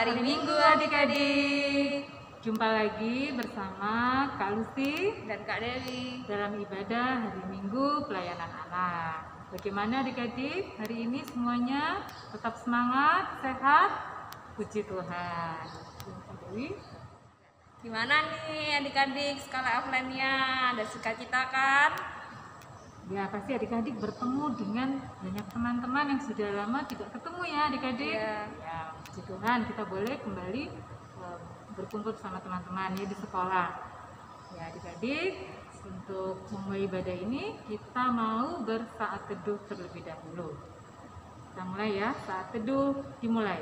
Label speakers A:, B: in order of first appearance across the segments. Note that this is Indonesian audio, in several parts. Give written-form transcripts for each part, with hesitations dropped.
A: hari Minggu adik-adik. Jumpa lagi bersama Kak Lucy
B: dan Kak Dewi
A: dalam ibadah hari Minggu pelayanan anak. Bagaimana adik-adik? Hari ini semuanya tetap semangat, sehat? Puji Tuhan. Kak Dewi?
B: Gimana nih adik-adik sekolah offline-nya? Ada sukacita kan?
A: Ya, pasti adik-adik bertemu dengan banyak teman-teman yang sudah lama tidak ketemu ya adik-adik. Ya, puji Tuhan kita boleh kembali berkumpul bersama teman-teman ya di sekolah. Ya adik-adik, untuk memulai ibadah ini kita mau bersaat teduh terlebih dahulu. Kita mulai ya, saat teduh dimulai.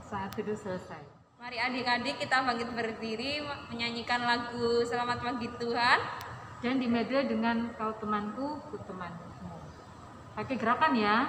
A: Saat teduh selesai.
B: Mari adik-adik kita bangkit berdiri menyanyikan lagu Selamat Pagi Tuhan.
A: Dan dimedley dengan Kau Temanku, Ku Temanmu. Pakai gerakan ya.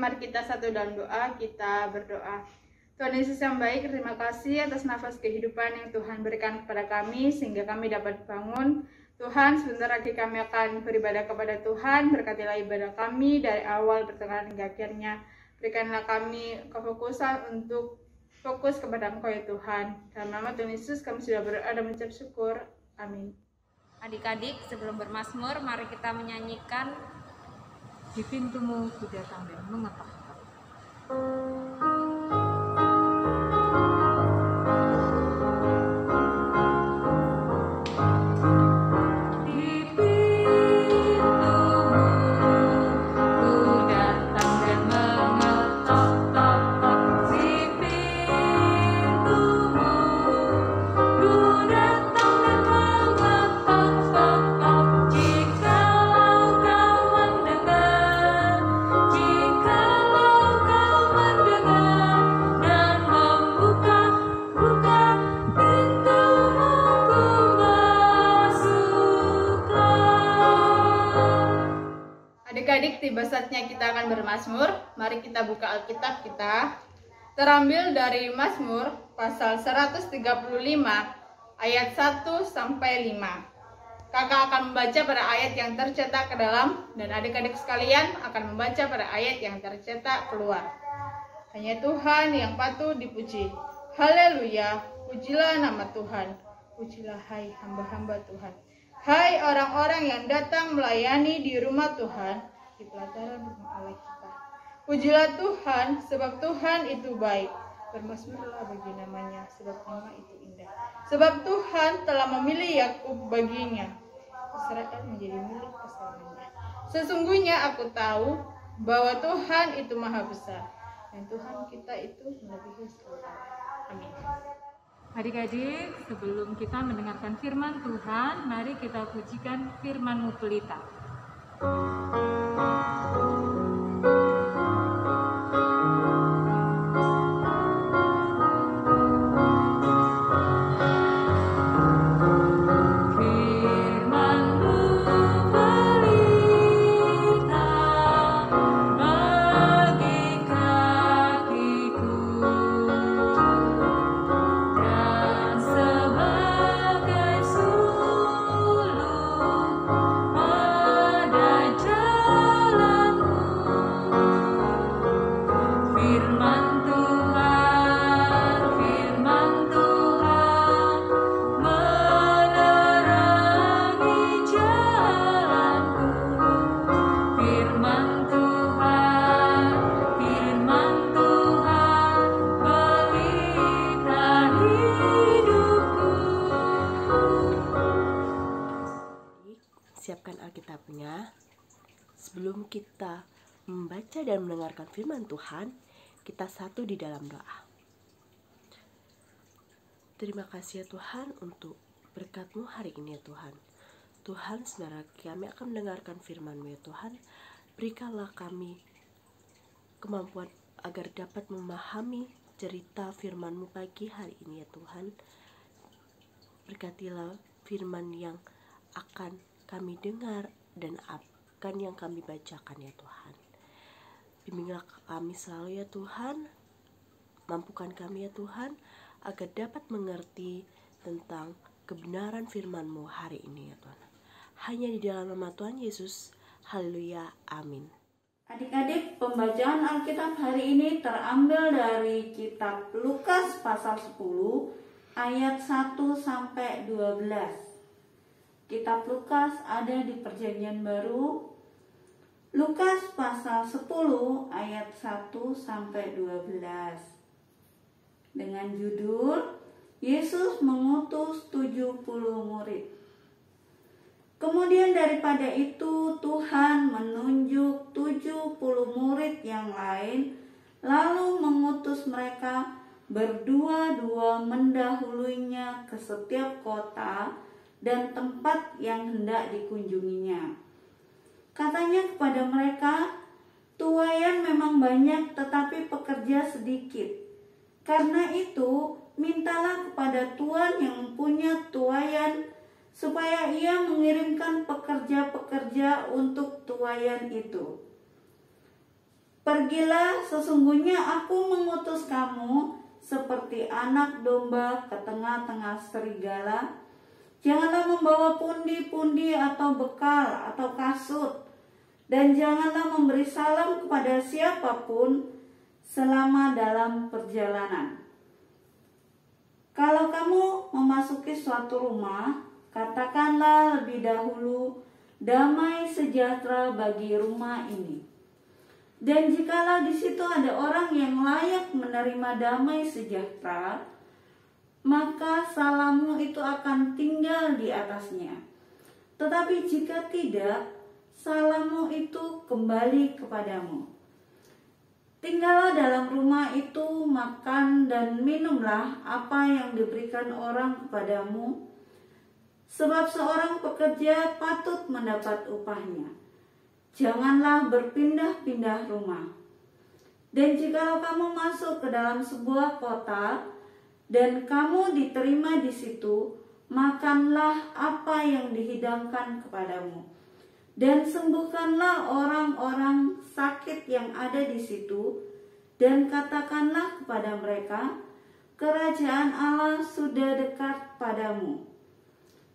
C: Mari kita satu dalam doa, kita berdoa. Tuhan Yesus yang baik, terima kasih atas nafas kehidupan yang Tuhan berikan kepada kami sehingga kami dapat bangun. Tuhan, sebentar lagi kami akan beribadah kepada Tuhan. Berkatilah ibadah kami dari awal, pertengahan hingga akhirnya. Berikanlah kami kefokusan untuk fokus kepada Engkau ya Tuhan. Dalam nama Tuhan Yesus kami sudah berdoa dan mengucap syukur. Amin.
B: Adik-adik, sebelum bermazmur, mari kita menyanyikan
A: Di pintumu ku datang dan mengetok.
C: Adik-adik, tiba saatnya kita akan bermazmur. Mari kita buka Alkitab kita. Terambil dari Mazmur pasal 135 ayat 1 sampai 5. Kakak akan membaca pada ayat yang tercetak ke dalam dan adik-adik sekalian akan membaca pada ayat yang tercetak keluar. Hanya Tuhan yang patut dipuji. Haleluya, pujilah nama Tuhan. Pujilah hai hamba-hamba Tuhan. Hai orang-orang yang datang melayani di rumah Tuhan, di pelataran rumah Allah kita. Pujilah Tuhan, sebab Tuhan itu baik. Bermazmurlah bagi namanya, sebab nama itu indah. Sebab Tuhan telah memilih Yakub baginya, Israel menjadi milik kesayangannya. Sesungguhnya aku tahu bahwa Tuhan itu maha besar, dan Tuhan kita itu melebihi segala. Amin.
A: Adik-adik, sebelum kita mendengarkan firman Tuhan, mari kita pujikan firman-Mu Pelita.
D: Siapkan Alkitabnya. Sebelum kita membaca dan mendengarkan firman Tuhan, kita satu di dalam doa. Terima kasih ya Tuhan untuk berkat-Mu hari ini ya Tuhan. Tuhan, sebentar kami akan mendengarkan firman-Mu ya Tuhan. Berikanlah kami kemampuan agar dapat memahami cerita firman-Mu pagi hari ini ya Tuhan. Berkatilah firman yang akan kami dengar dan akan yang kami bacakan ya Tuhan. Bimbinglah kami selalu ya Tuhan. Mampukan kami ya Tuhan agar dapat mengerti tentang kebenaran firman-Mu hari ini ya Tuhan. Hanya di dalam nama Tuhan Yesus. Haleluya. Amin.
E: Adik-adik, pembacaan Alkitab hari ini terambil dari kitab Lukas pasal 10 ayat 1 sampai 12. Kitab Lukas ada di Perjanjian Baru. Lukas pasal 10 ayat 1 sampai 12. Dengan judul Yesus mengutus 70 murid. Kemudian daripada itu Tuhan menunjuk 70 murid yang lain, lalu mengutus mereka berdua-dua mendahuluinya ke setiap kota dan tempat yang hendak dikunjunginya. Katanya kepada mereka, tuaian memang banyak tetapi pekerja sedikit. Karena itu, mintalah kepada Tuhan yang mempunyai tuaian supaya ia mengirimkan pekerja-pekerja untuk tuaian itu. Pergilah, sesungguhnya aku mengutus kamu seperti anak domba ke tengah-tengah serigala. Janganlah membawa pundi-pundi atau bekal atau kasut, dan janganlah memberi salam kepada siapapun selama dalam perjalanan. Kalau kamu memasuki suatu rumah, katakanlah lebih dahulu, damai sejahtera bagi rumah ini. Dan jikalau di situ ada orang yang layak menerima damai sejahtera, maka salammu itu akan tinggal di atasnya. Tetapi jika tidak, salammu itu kembali kepadamu. Tinggallah dalam rumah itu, makan dan minumlah apa yang diberikan orang kepadamu, sebab seorang pekerja patut mendapat upahnya. Janganlah berpindah-pindah rumah. Dan jikalau kamu masuk ke dalam sebuah kota, dan kamu diterima di situ, makanlah apa yang dihidangkan kepadamu, dan sembuhkanlah orang-orang sakit yang ada di situ, dan katakanlah kepada mereka, kerajaan Allah sudah dekat padamu.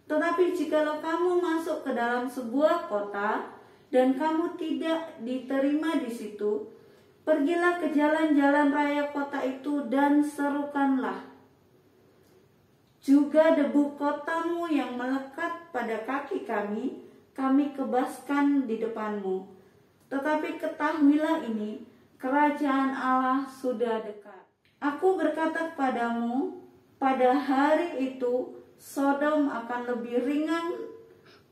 E: Tetapi jikalau kamu masuk ke dalam sebuah kota, dan kamu tidak diterima di situ, pergilah ke jalan-jalan raya kota itu dan serukanlah, juga debu kotamu yang melekat pada kaki kami kebaskan di depanmu. Tetapi ketahuilah ini, kerajaan Allah sudah dekat. Aku berkata kepadamu, pada hari itu Sodom akan lebih ringan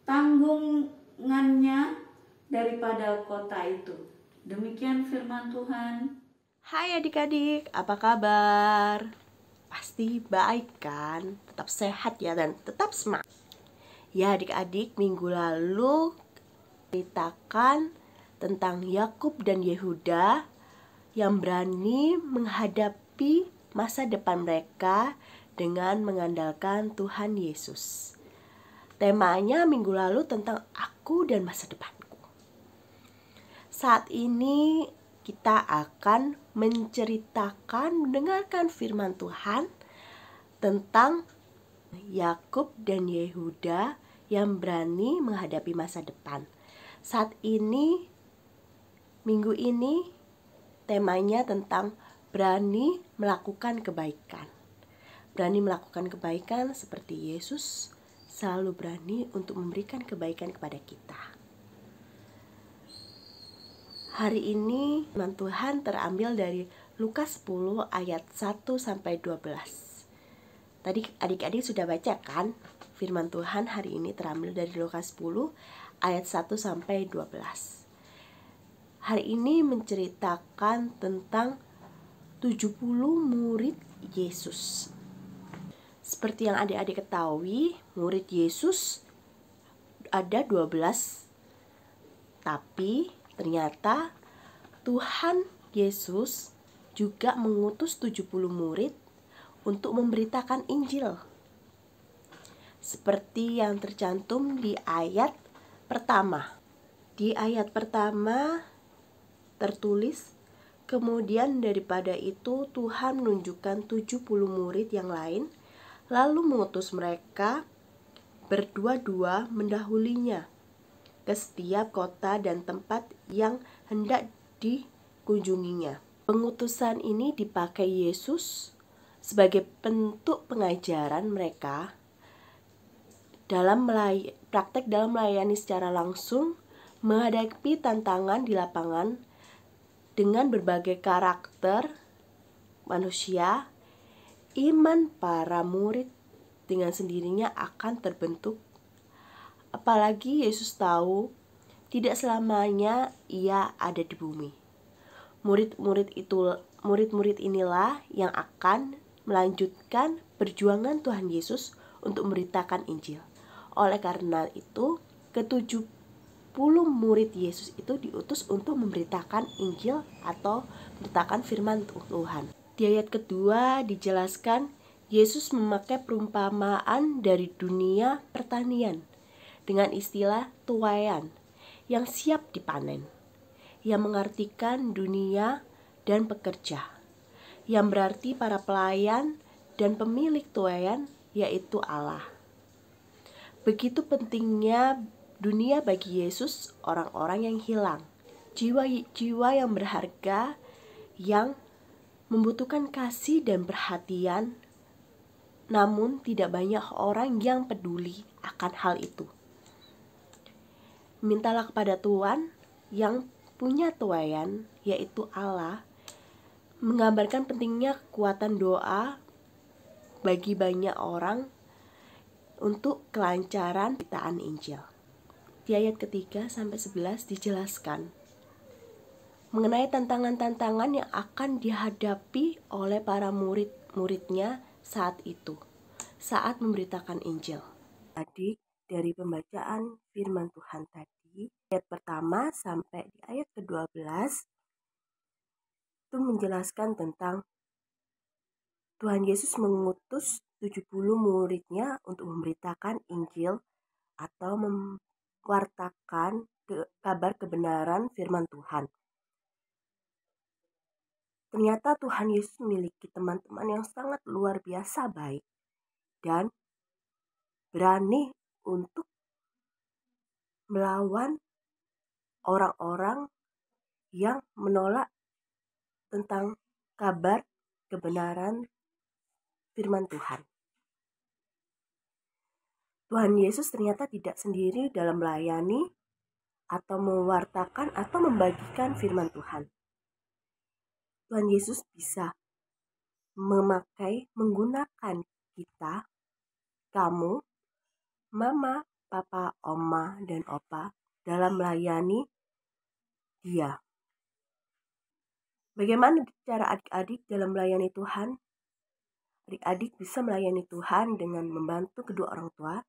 E: tanggungannya daripada kota itu. Demikian firman Tuhan.
D: Hai adik-adik, apa kabar? pasti baik kan, tetap sehat ya dan tetap semangat. Ya adik-adik, minggu lalu ceritakan tentang Yakub dan Yehuda yang berani menghadapi masa depan mereka dengan mengandalkan Tuhan Yesus. Temanya minggu lalu tentang aku dan masa depanku. Saat ini kita akan mendengarkan firman Tuhan tentang Yakub dan Yehuda yang berani menghadapi masa depan. Saat ini, minggu ini, temanya tentang berani melakukan kebaikan. Berani melakukan kebaikan seperti Yesus selalu berani untuk memberikan kebaikan kepada kita. Hari ini firman Tuhan terambil dari Lukas 10 ayat 1-12. Tadi adik-adik sudah baca kan? Firman Tuhan hari ini terambil dari Lukas 10 ayat 1-12. Hari ini menceritakan tentang 70 murid Yesus. Seperti yang adik-adik ketahui, murid Yesus ada 12. Tapi ternyata Tuhan Yesus juga mengutus 70 murid untuk memberitakan Injil. Seperti yang tercantum di ayat pertama. Di ayat pertama tertulis, kemudian daripada itu Tuhan menunjukkan 70 murid yang lain, lalu mengutus mereka berdua-dua mendahulinya ke setiap kota dan tempat yang hendak dikunjunginya. Pengutusan ini dipakai Yesus sebagai bentuk pengajaran mereka dalam praktek dalam melayani secara langsung, menghadapi tantangan di lapangan dengan berbagai karakter manusia. Iman para murid dengan sendirinya akan terbentuk. Apalagi Yesus tahu tidak selamanya ia ada di bumi. Murid-murid inilah yang akan melanjutkan perjuangan Tuhan Yesus untuk memberitakan Injil. Oleh karena itu, ke-70 murid Yesus itu diutus untuk memberitakan Injil atau memberitakan firman Tuhan. Di ayat kedua dijelaskan Yesus memakai perumpamaan dari dunia pertanian dengan istilah tuaian yang siap dipanen, yang mengartikan dunia dan pekerja, yang berarti para pelayan dan pemilik tuaian, yaitu Allah. Begitu pentingnya dunia bagi Yesus, orang-orang yang hilang, jiwa-jiwa yang berharga, yang membutuhkan kasih dan perhatian, namun tidak banyak orang yang peduli akan hal itu. Mintalah kepada Tuhan yang punya tuaian, yaitu Allah, menggambarkan pentingnya kekuatan doa bagi banyak orang untuk kelancaran pemberitaan Injil. Di ayat ketiga sampai 11 dijelaskan mengenai tantangan-tantangan yang akan dihadapi oleh para murid-muridnya saat itu, saat memberitakan Injil. Tadi dari pembacaan firman Tuhan tadi, ayat pertama sampai di ayat ke-12 itu menjelaskan tentang Tuhan Yesus mengutus 70 muridnya untuk memberitakan Injil atau mewartakan kabar kebenaran firman Tuhan. Ternyata Tuhan Yesus memiliki teman-teman yang sangat luar biasa baik dan berani untuk melawan orang-orang yang menolak tentang kabar kebenaran firman Tuhan. Tuhan Yesus ternyata tidak sendiri dalam melayani atau mewartakan atau membagikan firman Tuhan. Tuhan Yesus bisa menggunakan kita, kamu, mama, papa, oma, dan opa dalam melayani Dia. Bagaimana cara adik-adik dalam melayani Tuhan? Adik-adik bisa melayani Tuhan dengan membantu kedua orang tua,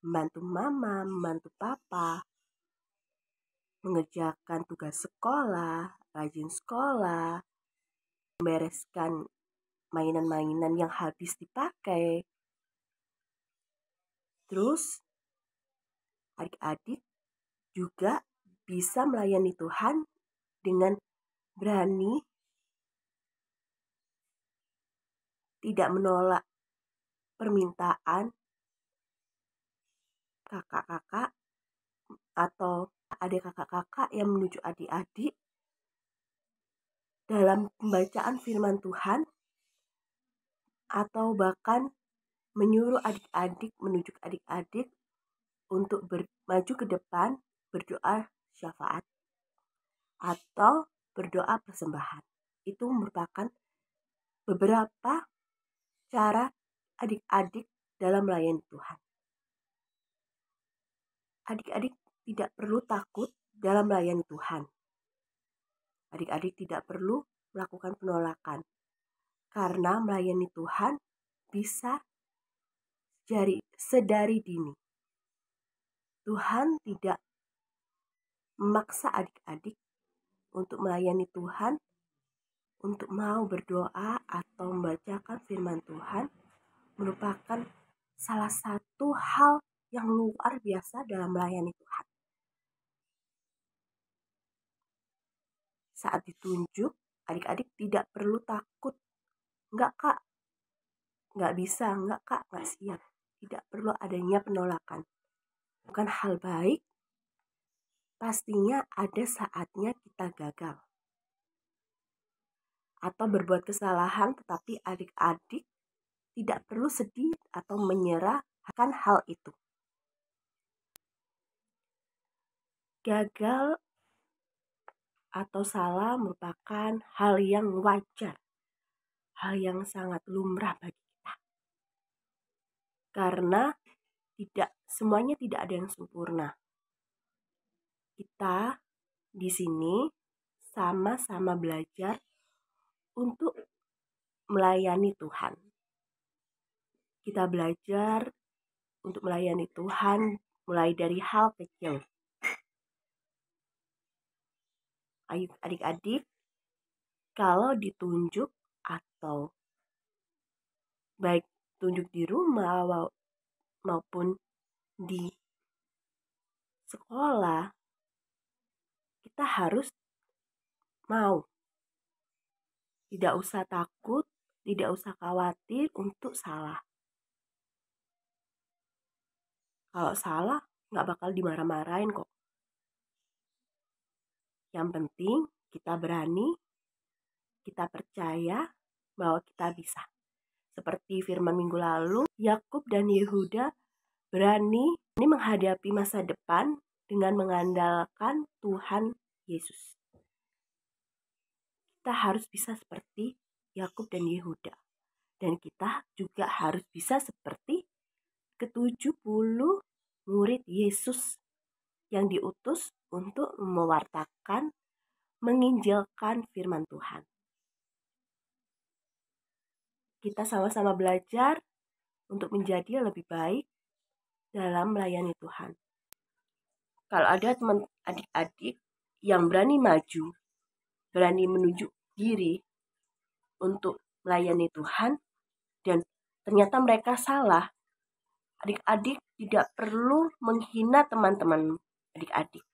D: membantu mama, membantu papa, mengerjakan tugas sekolah, rajin sekolah, membereskan mainan-mainan yang habis dipakai. Terus, adik-adik juga bisa melayani Tuhan dengan berani tidak menolak permintaan kakak-kakak atau ada kakak-kakak yang menuju adik-adik dalam pembacaan firman Tuhan, atau bahkan menyuruh adik-adik, menunjuk adik-adik untuk maju ke depan berdoa syafaat atau berdoa persembahan. Itu merupakan beberapa cara adik-adik dalam melayani Tuhan. Adik-adik tidak perlu takut dalam melayani Tuhan. Adik-adik tidak perlu melakukan penolakan, karena melayani Tuhan bisa sedari dini. Tuhan tidak memaksa adik-adik untuk melayani Tuhan, untuk mau berdoa atau membacakan firman Tuhan, merupakan salah satu hal yang luar biasa dalam melayani Tuhan. Saat ditunjuk, adik-adik tidak perlu takut. Enggak kak, enggak bisa, enggak kak, enggak siap. Tidak perlu adanya penolakan. Bukan hal baik, pastinya ada saatnya kita gagal atau berbuat kesalahan, tetapi adik-adik tidak perlu sedih atau menyerah akan hal itu. Gagal atau salah merupakan hal yang wajar, hal yang sangat lumrah bagi kita. Karena semuanya tidak ada yang sempurna. Kita di sini sama-sama belajar untuk melayani Tuhan. Kita belajar untuk melayani Tuhan mulai dari hal kecil. Adik-adik, kalau ditunjuk atau baik tunjuk di rumah maupun di sekolah, kita harus mau. Tidak usah takut, tidak usah khawatir untuk salah. Kalau salah, nggak bakal dimarah-marahin kok. Yang penting kita berani, kita percaya bahwa kita bisa. Seperti firman minggu lalu, Yakub dan Yehuda berani menghadapi masa depan dengan mengandalkan Tuhan Yesus. Kita harus bisa seperti Yakub dan Yehuda. Dan kita juga harus bisa seperti ke-70 murid Yesus yang diutus untuk mewartakan, menginjilkan firman Tuhan. Kita sama-sama belajar untuk menjadi lebih baik dalam melayani Tuhan. Kalau ada teman adik-adik yang berani maju, berani menunjuk diri untuk melayani Tuhan, dan ternyata mereka salah, adik-adik tidak perlu menghina teman-teman adik-adik.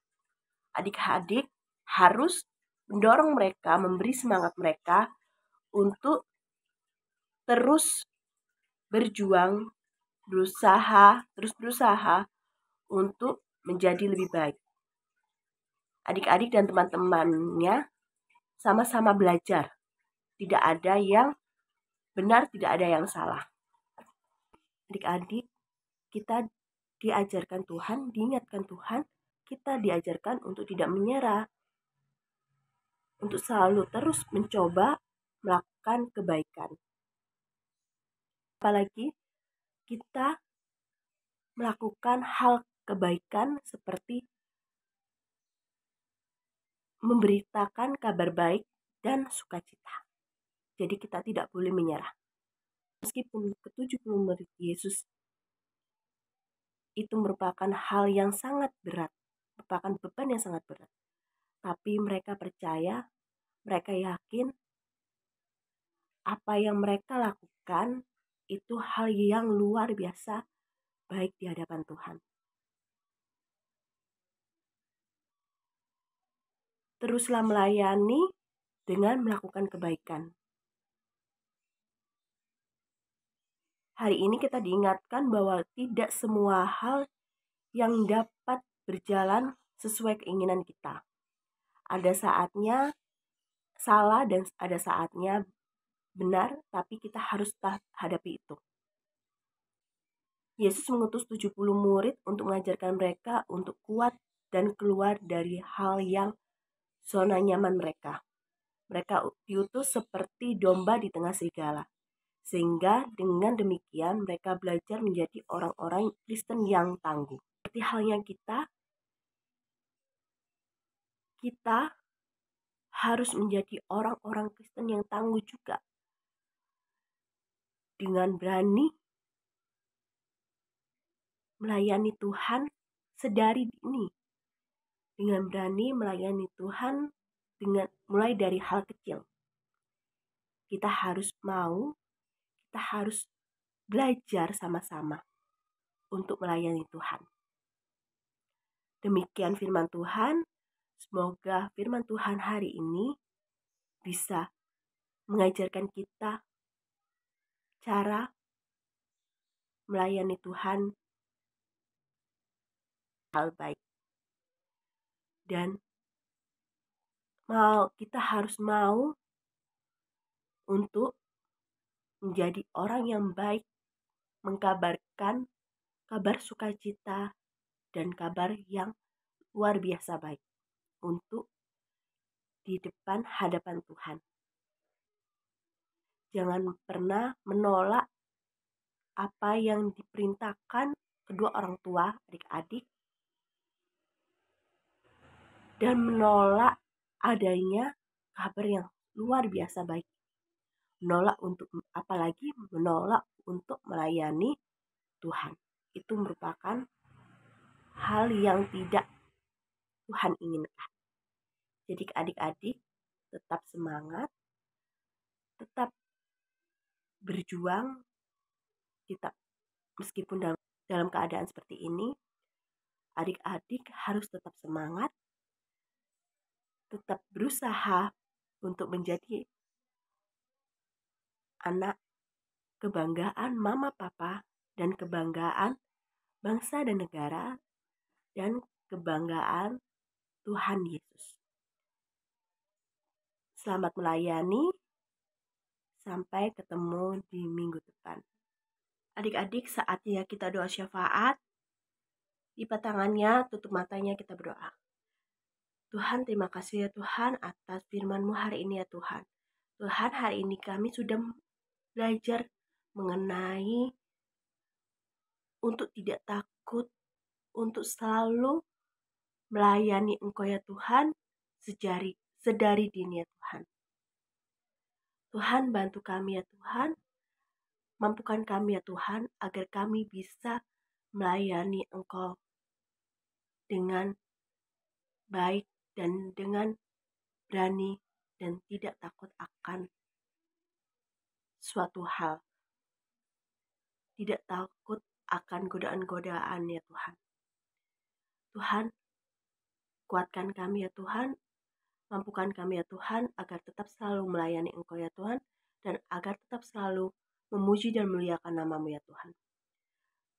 D: Adik-adik harus mendorong mereka, memberi semangat mereka untuk terus berjuang, terus berusaha untuk menjadi lebih baik. Adik-adik dan teman-temannya sama-sama belajar. Tidak ada yang benar, tidak ada yang salah. Adik-adik, kita diajarkan Tuhan, diingatkan Tuhan, kita diajarkan untuk tidak menyerah, untuk selalu terus mencoba melakukan kebaikan. Apalagi kita melakukan hal kebaikan seperti memberitakan kabar baik dan sukacita. Jadi kita tidak boleh menyerah. Meskipun ke-70 murid Yesus itu merupakan hal yang sangat berat, merupakan beban yang sangat berat. Tapi mereka percaya, mereka yakin apa yang mereka lakukan itu hal yang luar biasa baik di hadapan Tuhan. Teruslah melayani dengan melakukan kebaikan. Hari ini kita diingatkan bahwa tidak semua hal yang dapat berjalan sesuai keinginan kita. Ada saatnya salah dan ada saatnya benar, tapi kita harus hadapi itu. Yesus mengutus 70 murid untuk mengajarkan mereka untuk kuat dan keluar dari hal yang zona nyaman mereka. Mereka diutus seperti domba di tengah serigala. Sehingga dengan demikian mereka belajar menjadi orang-orang Kristen yang tangguh. Seperti halnya kita harus menjadi orang-orang Kristen yang tangguh juga. Dengan berani melayani Tuhan sedari dini. Dengan berani melayani Tuhan mulai dari hal kecil. Kita harus belajar sama-sama untuk melayani Tuhan. Demikian firman Tuhan. Semoga firman Tuhan hari ini bisa mengajarkan kita cara melayani Tuhan hal baik. Dan kita harus mau untuk menjadi orang yang baik, mengkabarkan kabar sukacita dan kabar yang luar biasa baik untuk di depan hadapan Tuhan. Jangan pernah menolak apa yang diperintahkan kedua orang tua adik-adik dan menolak adanya kabar yang luar biasa baik. Apalagi menolak untuk melayani Tuhan. Itu merupakan hal yang tidak Tuhan inginkan. Jadi adik-adik tetap semangat, tetap berjuang, kita meskipun dalam keadaan seperti ini, adik-adik harus tetap semangat, tetap berusaha untuk menjadi anak kebanggaan mama papa dan kebanggaan bangsa dan negara dan kebanggaan Tuhan Yesus. Selamat melayani, sampai ketemu di minggu depan. Adik-adik, saatnya kita doa syafaat. Lipat tangannya, tutup matanya, kita berdoa. Tuhan, terima kasih ya Tuhan atas firman-Mu hari ini ya Tuhan. Tuhan, hari ini kami sudah belajar mengenai untuk tidak takut, untuk selalu melayani Engkau ya Tuhan, sedari dini ya Tuhan. Tuhan, bantu kami ya Tuhan, mampukan kami ya Tuhan, agar kami bisa melayani Engkau dengan baik dan dengan berani dan tidak takut akan suatu hal. Tidak takut akan godaan-godaan ya Tuhan. Tuhan, kuatkan kami ya Tuhan, mampukan kami ya Tuhan, agar tetap selalu melayani Engkau ya Tuhan, dan agar tetap selalu memuji dan memuliakan nama-Mu ya Tuhan.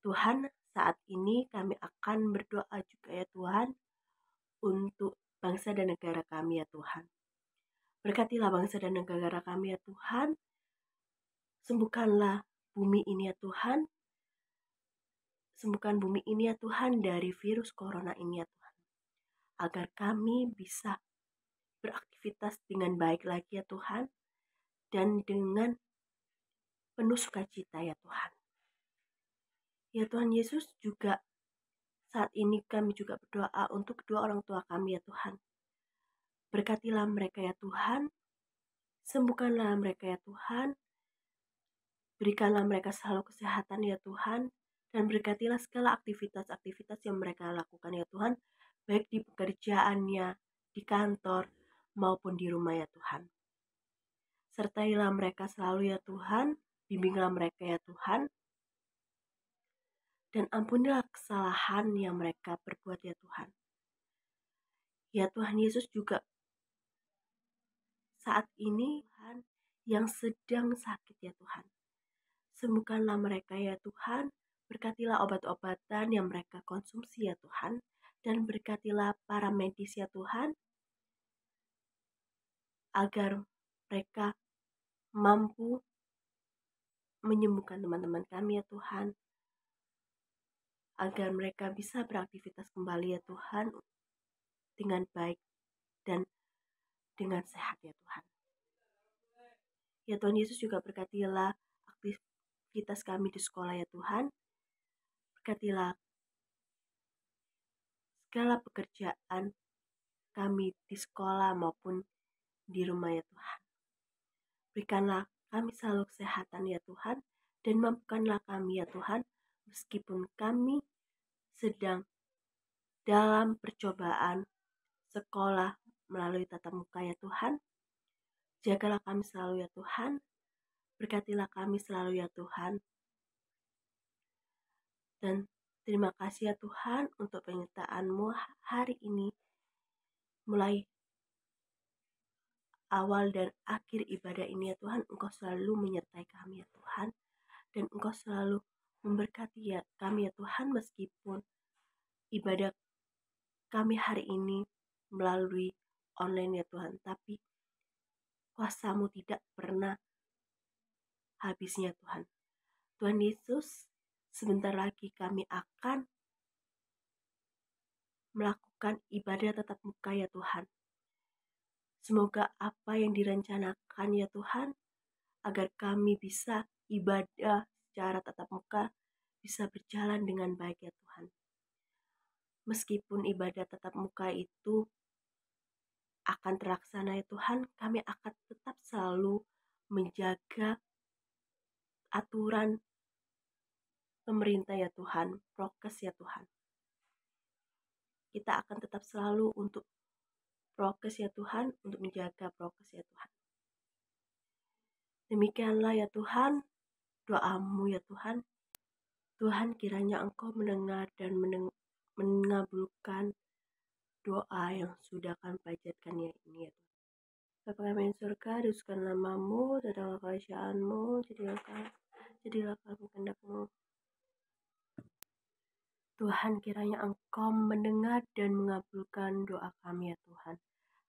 D: Tuhan, saat ini kami akan berdoa juga ya Tuhan, untuk bangsa dan negara kami ya Tuhan. Berkatilah bangsa dan negara kami ya Tuhan. Sembuhkanlah bumi ini ya Tuhan. Sembuhkan bumi ini ya Tuhan dari virus corona ini ya Tuhan. Agar kami bisa beraktivitas dengan baik lagi ya Tuhan. Dan dengan penuh sukacita ya Tuhan. Ya Tuhan Yesus, juga saat ini kami juga berdoa untuk kedua orang tua kami ya Tuhan. Berkatilah mereka ya Tuhan. Sembuhkanlah mereka ya Tuhan. Berikanlah mereka selalu kesehatan ya Tuhan, dan berkatilah segala aktivitas-aktivitas yang mereka lakukan ya Tuhan, baik di pekerjaannya, di kantor, maupun di rumah ya Tuhan. Sertailah mereka selalu ya Tuhan, bimbinglah mereka ya Tuhan, dan ampunilah kesalahan yang mereka perbuat ya Tuhan. Ya Tuhan Yesus, juga saat ini Tuhan yang sedang sakit ya Tuhan, sembuhkanlah mereka ya Tuhan, berkatilah obat-obatan yang mereka konsumsi ya Tuhan, dan berkatilah para medis ya Tuhan, agar mereka mampu menyembuhkan teman-teman kami ya Tuhan, agar mereka bisa beraktivitas kembali ya Tuhan dengan baik dan dengan sehat ya Tuhan. Ya Tuhan Yesus, juga berkatilah aktivitas kami di sekolah ya Tuhan, berkatilah segala pekerjaan kami di sekolah maupun di rumah ya Tuhan. Berikanlah kami selalu kesehatan ya Tuhan, dan mampukanlah kami ya Tuhan, meskipun kami sedang dalam percobaan sekolah melalui tatap muka ya Tuhan. Jagalah kami selalu ya Tuhan, berkatilah kami selalu ya Tuhan. Dan terima kasih ya Tuhan untuk penyertaan-Mu hari ini, mulai awal dan akhir ibadah ini ya Tuhan. Engkau selalu menyertai kami ya Tuhan, dan Engkau selalu memberkati ya kami ya Tuhan, meskipun ibadah kami hari ini melalui online ya Tuhan, tapi kuasa-Mu tidak pernah habisnya Tuhan. Tuhan Yesus, sebentar lagi kami akan melakukan ibadah tatap muka ya Tuhan. Semoga apa yang direncanakan ya Tuhan, agar kami bisa ibadah secara tatap muka bisa berjalan dengan baik ya Tuhan. Meskipun ibadah tatap muka itu akan terlaksana ya Tuhan, kami akan tetap selalu menjaga aturan pemerintah ya Tuhan, prokes ya Tuhan. Kita akan tetap selalu untuk prokes ya Tuhan, untuk menjaga prokes ya Tuhan. Demikianlah ya Tuhan doamu ya Tuhan. Tuhan, kiranya Engkau mendengar dan mengabulkan doa yang sudah kami panjatkan ya ini ya Tuhan. Bapa kami yang surga, dikuduskan nama-Mu, datanglah kerajaan-Mu, jadilah kami kehendak-Mu. Tuhan, kiranya Engkau mendengar dan mengabulkan doa kami ya Tuhan.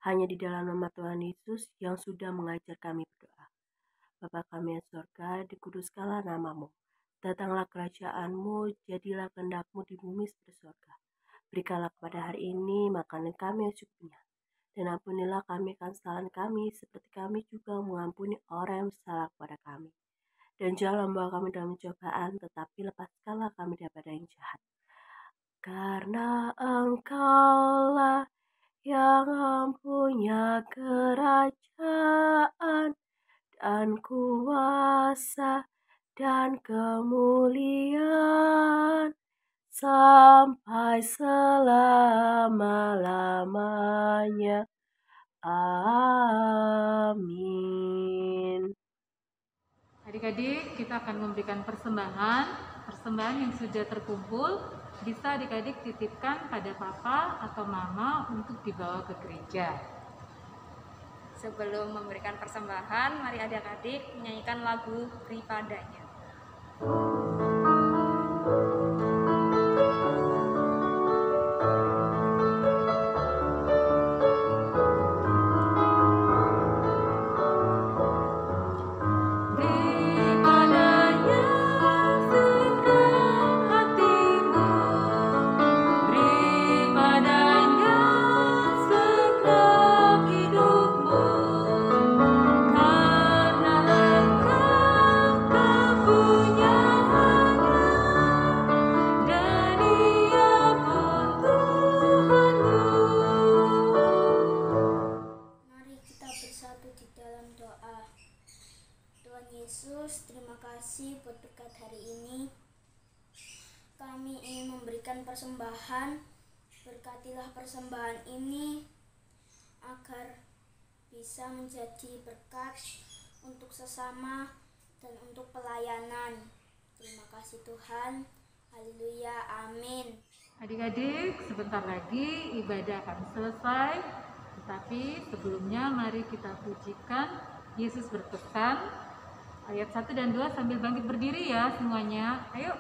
D: Hanya di dalam nama Tuhan Yesus yang sudah mengajar kami berdoa. Bapa kami yang surga, dikuduskanlah nama-Mu. Datanglah kerajaan-Mu, jadilah kehendak-Mu di bumi seperti surga. Berikanlah kepada hari ini makanan kami yang secukupnya. Dan ampunilah kami akan kesalahan kami, seperti kami juga mengampuni orang yang bersalah kepada kami. Dan janganlah membawa kami dalam pencobaan, tetapi lepaskanlah kami daripada yang jahat. Karena Engkaulah yang mempunyai kerajaan dan kuasa dan kemuliaan sampai selama-lamanya. Amin.
A: Adik-adik, kita akan memberikan persembahan yang sudah terkumpul. Bisa adik-adik titipkan pada papa atau mama untuk dibawa ke gereja.
B: Sebelum memberikan persembahan, mari adik-adik menyanyikan lagu Beri Padanya.
A: Karena Engkau punya
F: persembahan, berkatilah persembahan ini agar bisa menjadi berkat untuk sesama dan untuk pelayanan. Terima kasih Tuhan. Haleluya, amin.
A: Adik-adik, sebentar lagi ibadah akan selesai. Tetapi sebelumnya mari kita pujikan Yesus berpesan. Ayat 1 dan 2 sambil bangkit berdiri ya semuanya. Ayo.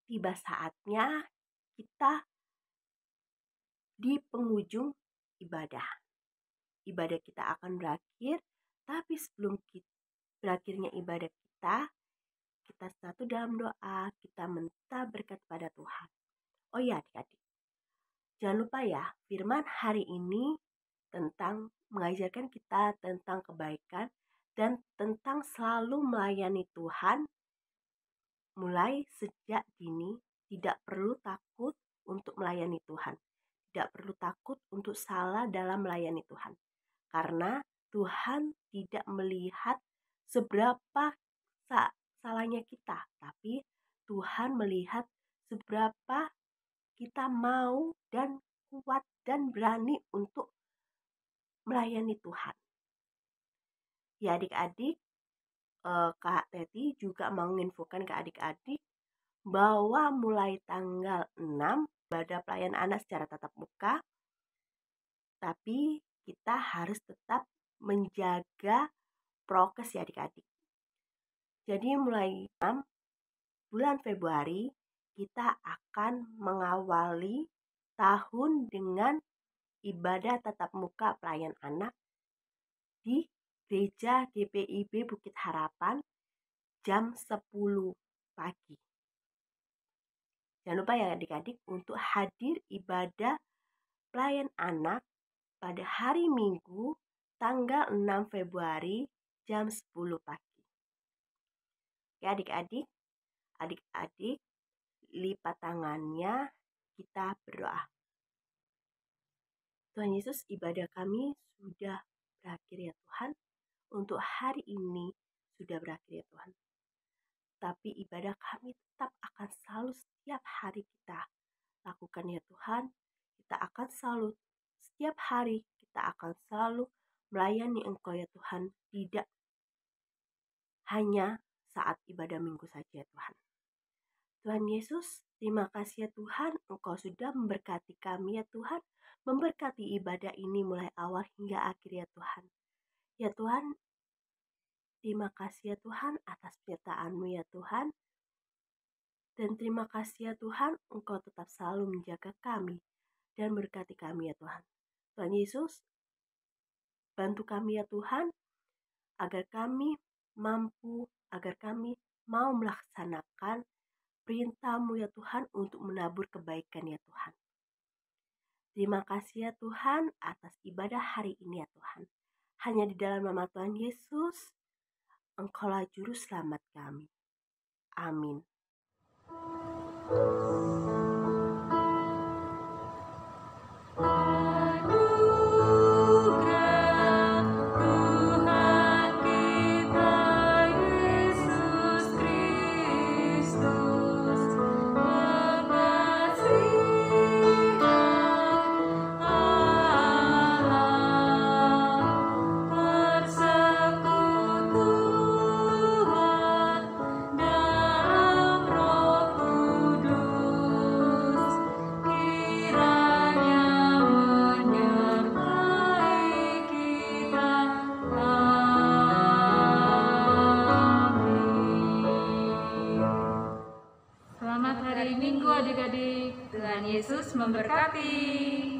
D: Tiba saatnya kita di penghujung ibadah. Ibadah kita akan berakhir, tapi sebelum berakhirnya ibadah kita satu dalam doa, kita minta berkat pada Tuhan. Oh ya adik-adik, jangan lupa ya, firman hari ini tentang mengajarkan kita tentang kebaikan dan tentang selalu melayani Tuhan. Mulai sejak dini, tidak perlu takut untuk melayani Tuhan. Tidak perlu takut untuk salah dalam melayani Tuhan. Karena Tuhan tidak melihat seberapa salahnya kita. Tapi Tuhan melihat seberapa kita mau dan kuat dan berani untuk melayani Tuhan. Ya adik-adik, Kak Teti juga mau menginfokan ke adik-adik bahwa mulai tanggal 6 ibadah pelayan anak secara tatap muka, tapi kita harus tetap menjaga prokes ya adik-adik. Jadi mulai 6 bulan Februari kita akan mengawali tahun dengan ibadah tatap muka pelayan anak di Gereja GPIB Bukit Harapan jam 10 pagi. Jangan lupa ya adik-adik untuk hadir ibadah pelayan anak pada hari Minggu tanggal 6 Februari jam 10 pagi. Ya adik-adik, lipat tangannya, kita berdoa. Tuhan Yesus, ibadah kami sudah berakhir ya Tuhan. Untuk hari ini sudah berakhir ya Tuhan. Tapi ibadah kami tetap akan selalu setiap hari kita lakukan ya Tuhan. Kita akan selalu setiap hari kita akan selalu melayani Engkau ya Tuhan. Tidak hanya saat ibadah minggu saja ya Tuhan. Tuhan Yesus, terima kasih ya Tuhan. Engkau sudah memberkati kami ya Tuhan. Memberkati ibadah ini mulai awal hingga akhir ya Tuhan. Ya Tuhan, terima kasih ya Tuhan atas penyertaan-Mu ya Tuhan. Dan terima kasih ya Tuhan, Engkau tetap selalu menjaga kami dan berkati kami ya Tuhan. Tuhan Yesus, bantu kami ya Tuhan, agar kami mampu, agar kami mau melaksanakan perintah-Mu ya Tuhan untuk menabur kebaikan ya Tuhan. Terima kasih ya Tuhan atas ibadah hari ini ya Tuhan. Hanya di dalam nama Tuhan Yesus, Engkaulah juru selamat kami. Amin.
A: Dalam Roh Kudus. Yesus memberkati.